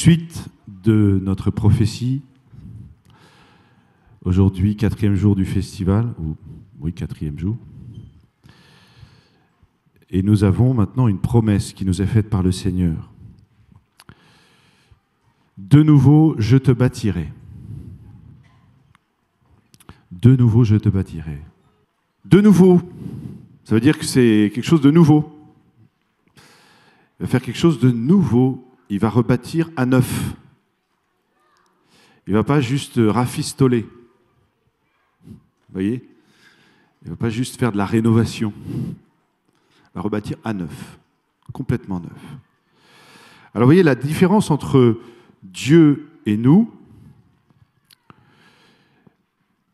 Suite de notre prophétie, aujourd'hui, 4e jour du festival, oui, 4e jour. Et nous avons maintenant une promesse qui nous est faite par le Seigneur. De nouveau, je te bâtirai. De nouveau, je te bâtirai. De nouveau, ça veut dire que c'est quelque chose de nouveau. Il va faire quelque chose de nouveau. Il va rebâtir à neuf. Il ne va pas juste rafistoler. Vous voyez ? Il ne va pas juste faire de la rénovation. Il va rebâtir à neuf. Complètement neuf. Alors vous voyez, la différence entre Dieu et nous,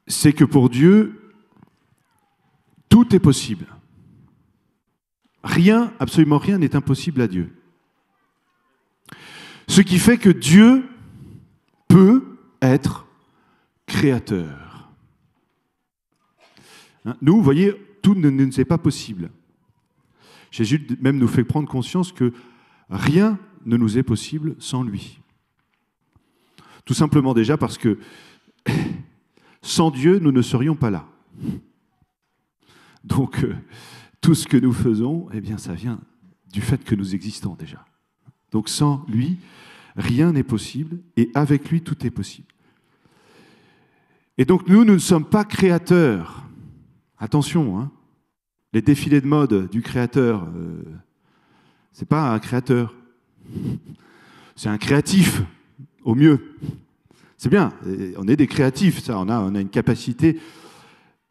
c'est que pour Dieu, tout est possible. Rien, absolument rien n'est impossible à Dieu. Ce qui fait que Dieu peut être créateur. Nous, vous voyez, tout ne nous est pas possible. Jésus même nous fait prendre conscience que rien ne nous est possible sans lui. Tout simplement déjà parce que sans Dieu, nous ne serions pas là. Donc, tout ce que nous faisons, eh bien, ça vient du fait que nous existons déjà. Donc, sans lui, rien n'est possible, et avec lui, tout est possible. Et donc, nous ne sommes pas créateurs. Attention, hein. Les défilés de mode du créateur, c'est pas un créateur. C'est un créatif, au mieux. C'est bien, on est des créatifs, ça, on a une capacité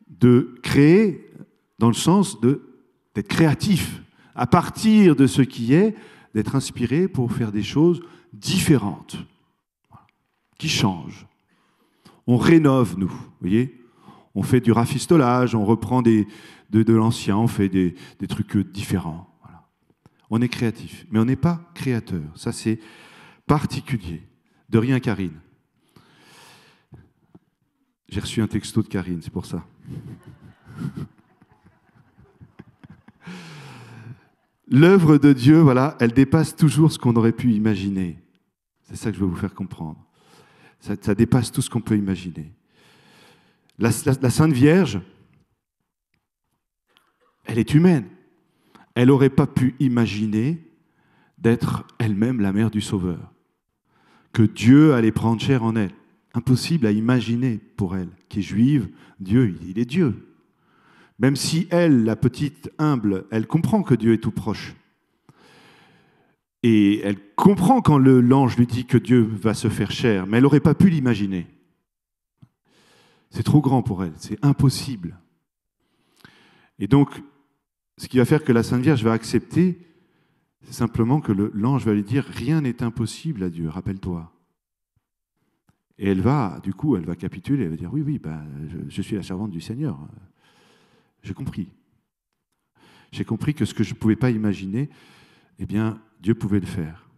de créer dans le sens d'être créatif, à partir de ce qui est, d'être inspiré pour faire des choses différentes, qui changent. On rénove, nous, vous voyez ? On fait du rafistolage, on reprend de l'ancien, on fait des trucs différents. Voilà. On est créatif, mais on n'est pas créateur. Ça, c'est particulier. De rien, Karine. J'ai reçu un texto de Karine, c'est pour ça. L'œuvre de Dieu, voilà, elle dépasse toujours ce qu'on aurait pu imaginer. C'est ça que je veux vous faire comprendre. Ça dépasse tout ce qu'on peut imaginer. La Sainte Vierge, elle est humaine. Elle n'aurait pas pu imaginer d'être elle-même la mère du Sauveur. Que Dieu allait prendre chair en elle. Impossible à imaginer pour elle, qui est juive. Dieu, il est Dieu. Même si elle, la petite humble, elle comprend que Dieu est tout proche. Et elle comprend quand l'ange lui dit que Dieu va se faire chair, mais elle n'aurait pas pu l'imaginer. C'est trop grand pour elle, c'est impossible. Et donc, ce qui va faire que la Sainte Vierge va accepter, c'est simplement que l'ange va lui dire « Rien n'est impossible à Dieu, rappelle-toi ». Et elle va capituler, elle va dire « Oui, je suis la servante du Seigneur ». J'ai compris. J'ai compris que ce que je ne pouvais pas imaginer, eh bien, Dieu pouvait le faire.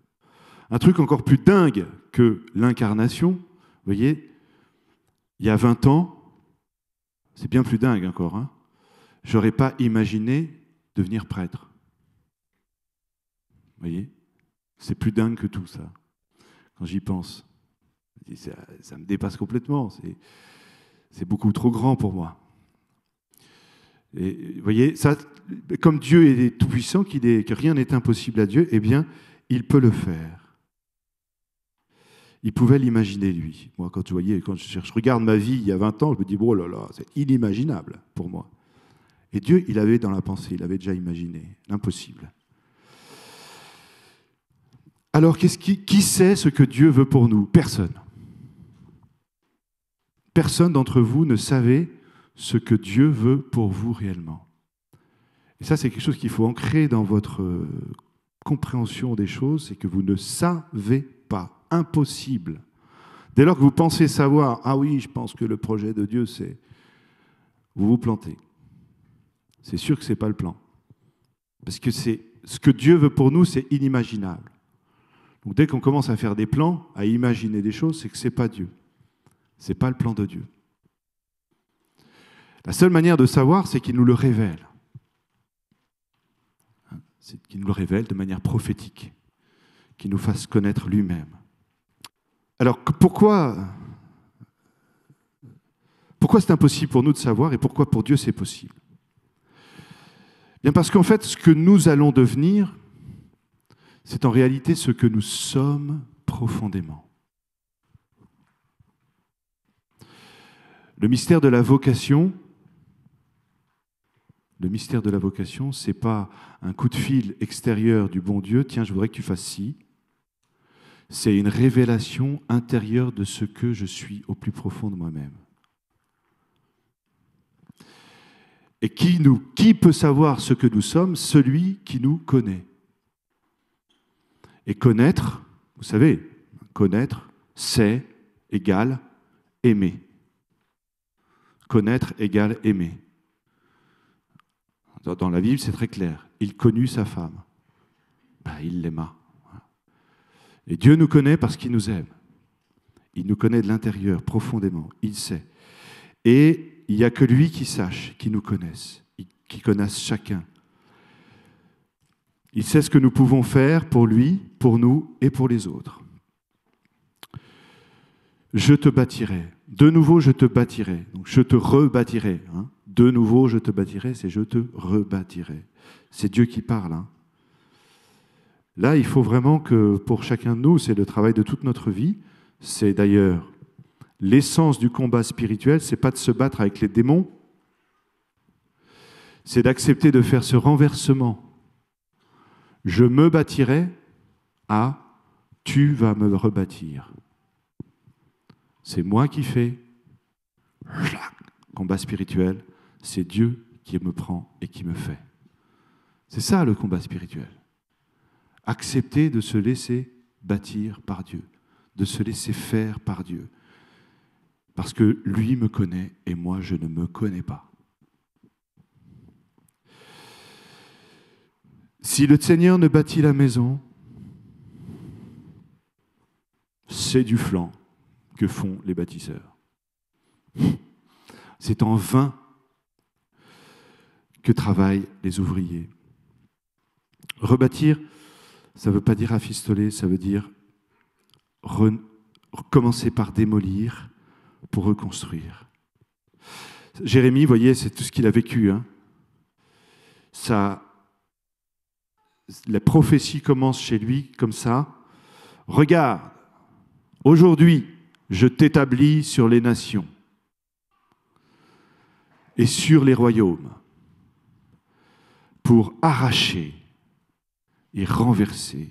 Un truc encore plus dingue que l'incarnation, vous voyez, il y a 20 ans, c'est bien plus dingue encore, hein, je n'aurais pas imaginé devenir prêtre. Vous voyez, c'est plus dingue que tout ça, quand j'y pense. Ça me dépasse complètement, c'est beaucoup trop grand pour moi. Et vous voyez, ça, comme Dieu est tout-puissant, que rien n'est impossible à Dieu, eh bien, il peut le faire. Il pouvait l'imaginer, lui. Moi, quand je regarde ma vie il y a 20 ans, je me dis, oh là là, c'est inimaginable pour moi. Et Dieu, il avait dans la pensée, il avait déjà imaginé l'impossible. Alors, qui sait ce que Dieu veut pour nous ? Personne. Personne d'entre vous ne savait ce que Dieu veut pour vous réellement. Et ça, c'est quelque chose qu'il faut ancrer dans votre compréhension des choses, c'est que vous ne savez pas. Impossible. Dès lors que vous pensez savoir, ah oui, je pense que le projet de Dieu, c'est... Vous vous plantez. C'est sûr que ce n'est pas le plan. Parce que ce que Dieu veut pour nous, c'est inimaginable. Donc dès qu'on commence à faire des plans, à imaginer des choses, c'est que ce n'est pas Dieu. Ce n'est pas le plan de Dieu. La seule manière de savoir, c'est qu'il nous le révèle. C'est qu'il nous le révèle de manière prophétique, qu'il nous fasse connaître lui-même. Alors pourquoi c'est impossible pour nous de savoir et pourquoi pour Dieu c'est possible? Bien parce qu'en fait, ce que nous allons devenir, c'est en réalité ce que nous sommes profondément. Le mystère de la vocation, ce n'est pas un coup de fil extérieur du bon Dieu, tiens, je voudrais que tu fasses ci. C'est une révélation intérieure de ce que je suis au plus profond de moi-même. Et qui peut savoir ce que nous sommes? Celui qui nous connaît. Et connaître, vous savez, connaître, c'est égal aimer. Connaître égale aimer. Dans la Bible, c'est très clair. Il connut sa femme. Il l'aima. Et Dieu nous connaît parce qu'il nous aime. Il nous connaît de l'intérieur, profondément. Il sait. Et il n'y a que lui qui sache, qui nous connaisse, qui connaisse chacun. Il sait ce que nous pouvons faire pour lui, pour nous et pour les autres. Je te bâtirai. De nouveau, je te bâtirai. Donc, je te rebâtirai. De nouveau, je te bâtirai, c'est je te rebâtirai. C'est Dieu qui parle. Là, il faut vraiment que pour chacun de nous, c'est le travail de toute notre vie. C'est d'ailleurs l'essence du combat spirituel, c'est pas de se battre avec les démons, c'est d'accepter de faire ce renversement. Je me bâtirai à tu vas me rebâtir. C'est moi qui fais. Combat spirituel, c'est Dieu qui me prend et qui me fait. C'est ça le combat spirituel. Accepter de se laisser bâtir par Dieu, de se laisser faire par Dieu. Parce que lui me connaît et moi je ne me connais pas. Si le Seigneur ne bâtit la maison, c'est du flanc que font les bâtisseurs. C'est en vain que travaillent les ouvriers. Rebâtir, ça ne veut pas dire rafistoler, ça veut dire commencer par démolir pour reconstruire. Jérémie, vous voyez, c'est tout ce qu'il a vécu. La prophétie commence chez lui comme ça. Regarde, aujourd'hui, je t'établis sur les nations et sur les royaumes pour arracher et renverser,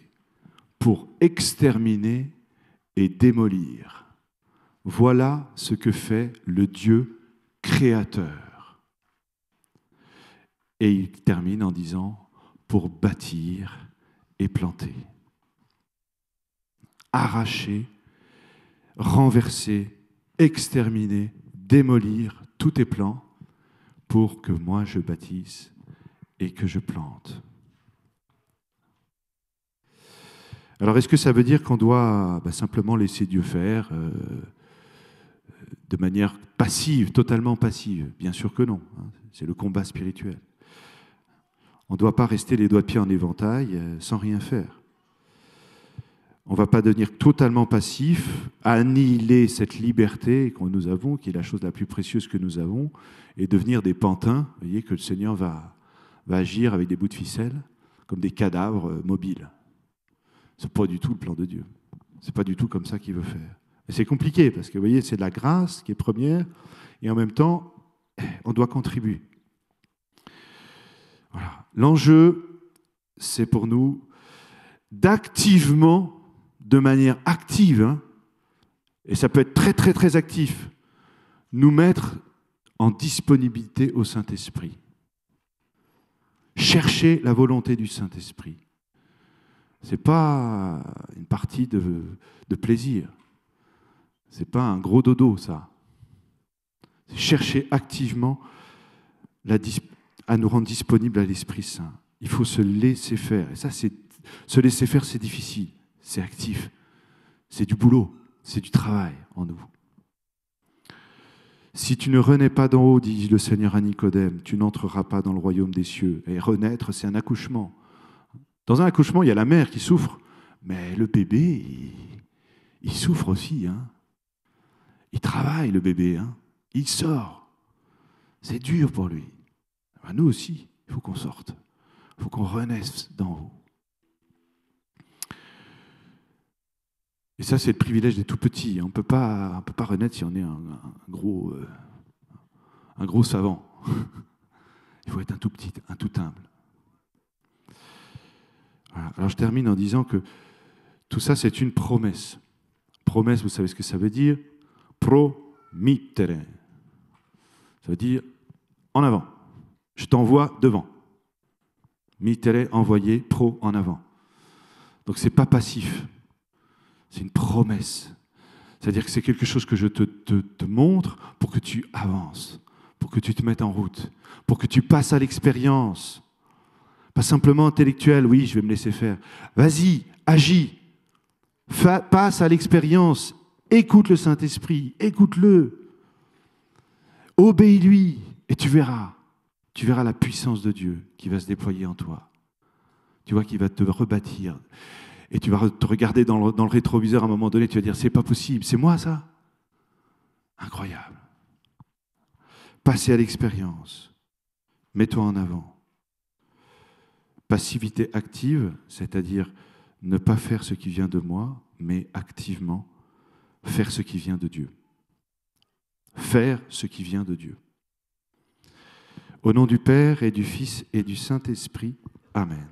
pour exterminer et démolir. Voilà ce que fait le Dieu créateur. Et il termine en disant pour bâtir et planter. Arracher, renverser, exterminer, démolir tous tes plans pour que moi je bâtisse et que je plante. Alors est-ce que ça veut dire qu'on doit simplement laisser Dieu faire de manière passive, totalement passive? Bien sûr que non, c'est le combat spirituel. On ne doit pas rester les doigts de pied en éventail sans rien faire. On ne va pas devenir totalement passif, annihiler cette liberté que nous avons, qui est la chose la plus précieuse que nous avons, et devenir des pantins, vous voyez, que le Seigneur va agir avec des bouts de ficelle, comme des cadavres mobiles. Ce n'est pas du tout le plan de Dieu. Ce n'est pas du tout comme ça qu'il veut faire. Et c'est compliqué, parce que vous voyez, c'est de la grâce qui est première, et en même temps, on doit contribuer. Voilà. L'enjeu, c'est pour nous d'activement, de manière active, et ça peut être très très très actif, nous mettre en disponibilité au Saint-Esprit. Chercher la volonté du Saint-Esprit. Ce n'est pas une partie de plaisir. Ce n'est pas un gros dodo, ça. C'est chercher activement à nous rendre disponibles à l'Esprit Saint. Il faut se laisser faire. Et ça, se laisser faire, c'est difficile. C'est actif. C'est du boulot. C'est du travail en nous. Si tu ne renais pas d'en haut, dit le Seigneur à Nicodème, tu n'entreras pas dans le royaume des cieux. Et renaître, c'est un accouchement. Dans un accouchement, il y a la mère qui souffre, mais le bébé, il souffre aussi. Hein. Il travaille, le bébé. Hein. Il sort. C'est dur pour lui. Ben, nous aussi, il faut qu'on sorte. Il faut qu'on renaisse d'en haut. Et ça, c'est le privilège des tout petits. On ne peut pas renaître si on est un gros savant. Il faut être un tout petit, un tout humble. Voilà. Alors je termine en disant que tout ça, c'est une promesse. Promesse, vous savez ce que ça veut dire? Promittere. Ça veut dire en avant. Je t'envoie devant. Mittere, envoyer, pro, en avant. Donc c'est pas passif. C'est une promesse. C'est-à-dire que c'est quelque chose que je te montre pour que tu avances, pour que tu te mettes en route, pour que tu passes à l'expérience. Pas simplement intellectuel, oui, je vais me laisser faire. Vas-y, agis. Passe à l'expérience. Écoute le Saint-Esprit, écoute-le. Obéis-lui et tu verras. Tu verras la puissance de Dieu qui va se déployer en toi. Tu vois qu'il va te rebâtir. Et tu vas te regarder dans le rétroviseur à un moment donné, tu vas dire, c'est pas possible, c'est moi ça? Incroyable. Passer à l'expérience. Mets-toi en avant. Passivité active, c'est-à-dire ne pas faire ce qui vient de moi, mais activement faire ce qui vient de Dieu. Faire ce qui vient de Dieu. Au nom du Père et du Fils et du Saint-Esprit, Amen.